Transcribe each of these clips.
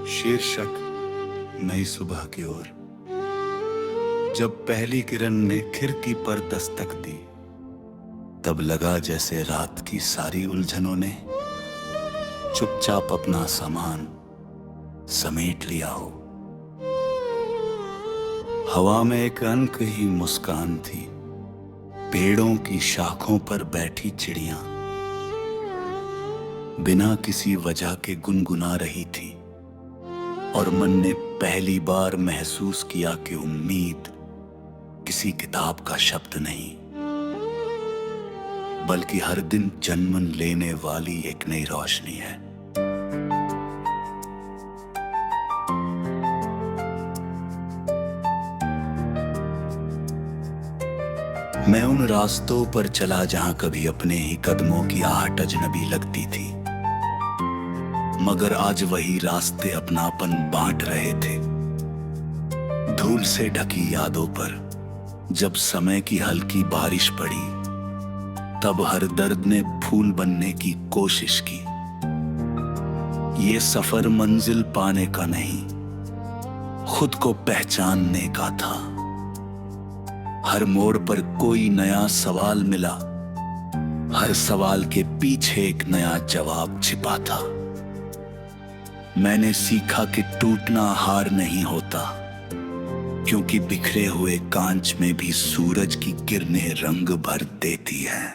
शीर्षक नई सुबह की ओर। जब पहली किरण ने खिड़की पर दस्तक दी, तब लगा जैसे रात की सारी उलझनों ने चुपचाप अपना सामान समेट लिया हो। हवा में एक अनक ही मुस्कान थी, पेड़ों की शाखों पर बैठी चिड़ियां बिना किसी वजह के गुनगुना रही थी, और मन ने पहली बार महसूस किया कि उम्मीद किसी किताब का शब्द नहीं, बल्कि हर दिन जन्म लेने वाली एक नई रोशनी है। मैं उन रास्तों पर चला जहां कभी अपने ही कदमों की आहट अजनबी लगती थी, मगर आज वही रास्ते अपनापन बांट रहे थे। धूल से ढकी यादों पर जब समय की हल्की बारिश पड़ी, तब हर दर्द ने फूल बनने की कोशिश की। ये सफर मंजिल पाने का नहीं, खुद को पहचानने का था। हर मोड़ पर कोई नया सवाल मिला, हर सवाल के पीछे एक नया जवाब छिपा था। मैंने सीखा कि टूटना हार नहीं होता, क्योंकि बिखरे हुए कांच में भी सूरज की किरणें रंग भर देती हैं।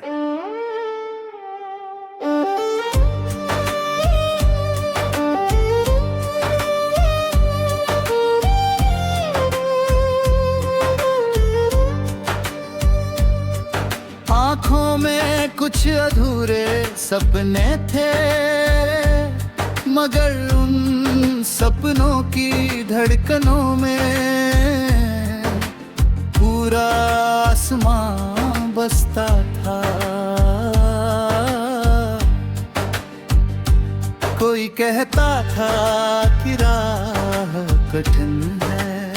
आंखों में कुछ अधूरे सपने थे, मगर उन सपनों की धड़कनों में पूरा आसमां बसता था। कोई कहता था कि राह कठिन है,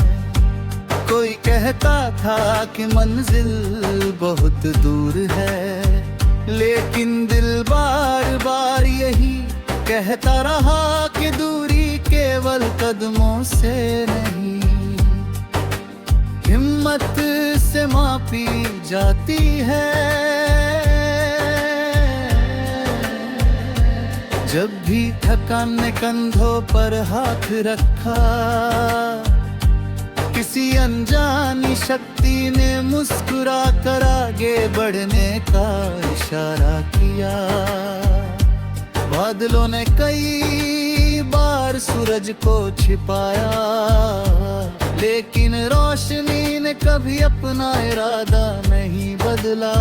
कोई कहता था कि मंजिल बहुत दूर है, लेकिन दिल बार बार यही कहता रहा कि दूरी केवल कदमों से नहीं, हिम्मत से मापी जाती है। जब भी थकान ने कंधों पर हाथ रखा, किसी अनजानी शक्ति ने मुस्कुरा कर आगे बढ़ने का इशारा किया। बादलों ने कई बार सूरज को छिपाया, लेकिन रोशनी ने कभी अपना इरादा नहीं बदला।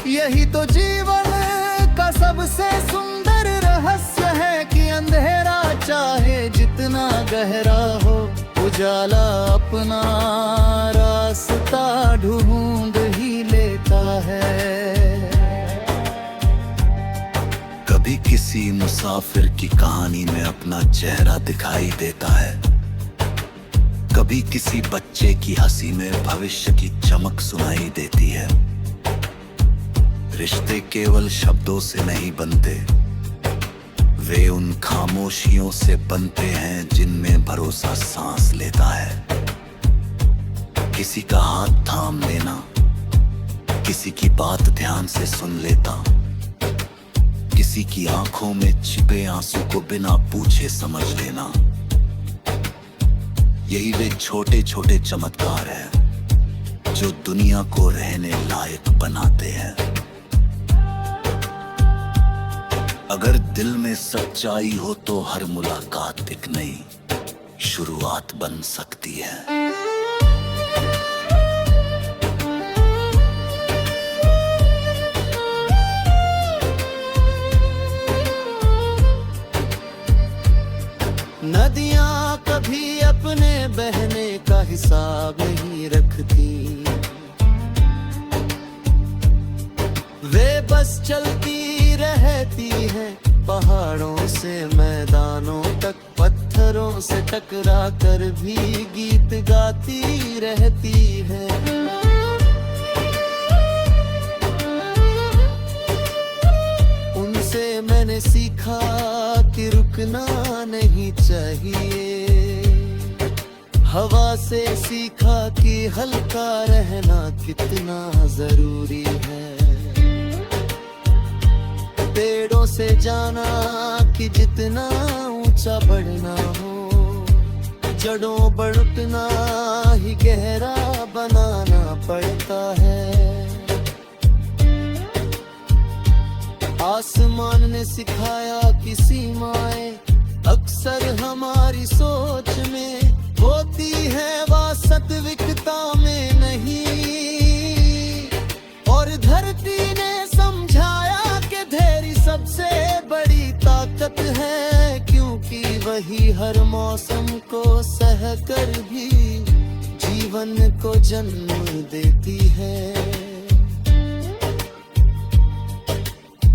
यही तो जीवन का सबसे सुंदर रहस्य है कि अंधेरा चाहे जितना गहरा हो, उजाला अपना रास्ता ढूंढ ही लेता है। कभी किसी मुसाफिर की कहानी में अपना चेहरा दिखाई देता है, कभी किसी बच्चे की हंसी में भविष्य की चमक सुनाई देती है। रिश्ते केवल शब्दों से नहीं बनते, वे उन खामोशियों से बनते हैं जिनमें भरोसा सांस लेता है। किसी का हाथ थाम लेना, किसी की बात ध्यान से सुन लेता, किसी की आंखों में छिपे आंसू को बिना पूछे समझ लेना, यही वे छोटे छोटे चमत्कार हैं जो दुनिया को रहने लायक बनाते हैं। अगर दिल में सच्चाई हो तो हर मुलाकात एक नई शुरुआत बन सकती है। नदियां कभी अपने बहने का हिसाब नहीं रखती, वे बस चलती रहती है पहाड़ों से मैदानों तक, पत्थरों से टकरा कर भी गीत गाती रहती है। उनसे मैंने सीखा कि रुकना नहीं चाहिए, हवा से सीखा कि हल्का रहना कितना जरूरी है, पेड़ों से जाना कि जितना ऊंचा बढ़ना हो, जड़ों पर उठना ही गहरा बनाना पड़ता है। आसमान ने सिखाया कि सीमाएं अक्सर हमारी सोच में होती है, वास्तविकता में नहीं। और धरती ने समझाया कि धैर्य सबसे बड़ी ताकत है, क्योंकि वही हर मौसम को सहकर भी जीवन को जन्म देती है।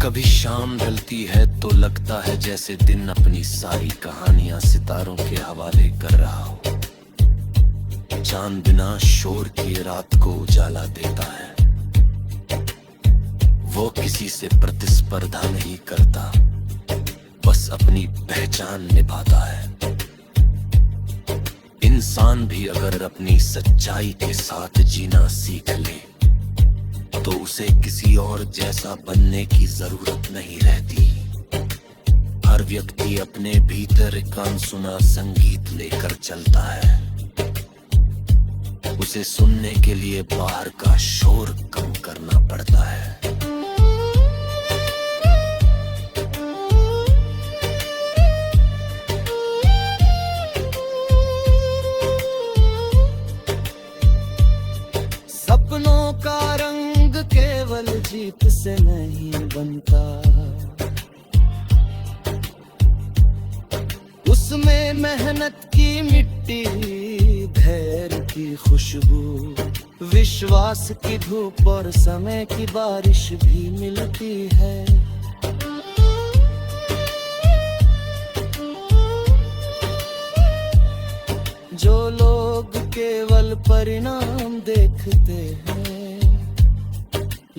कभी शाम ढलती है तो लगता है जैसे दिन अपनी सारी कहानियां सितारों के हवाले कर रहा हो। चांद बिना शोर के रात को उजाला देता है, वो किसी से प्रतिस्पर्धा नहीं करता, बस अपनी पहचान निभाता है। इंसान भी अगर अपनी सच्चाई के साथ जीना सीख ले तो उसे किसी और जैसा बनने की जरूरत नहीं रहती। हर व्यक्ति अपने भीतर एक अनसुना संगीत लेकर चलता है, उसे सुनने के लिए बाहर का शोर कम करना पड़ता है। सपनों का रंग केवल जीत से नहीं बनता, उसमें मेहनत की मिट्टी, धैर्य की खुशबू, विश्वास की धूप और समय की बारिश भी मिलती है। जो लोग केवल परिणाम देखते हैं,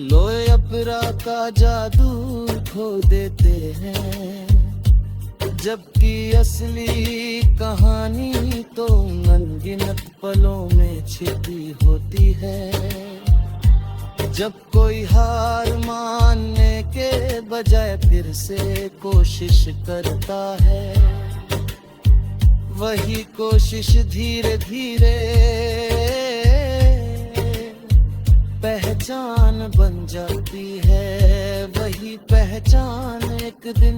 लोए अपरा का जादू खो देते हैं, जबकि असली कहानी तो अनगिनत पलों में छिपी होती है। जब कोई हार मानने के बजाय फिर से कोशिश करता है, वही कोशिश धीरे धीरे पहचान बन जाती है। वही पहचान एक दिन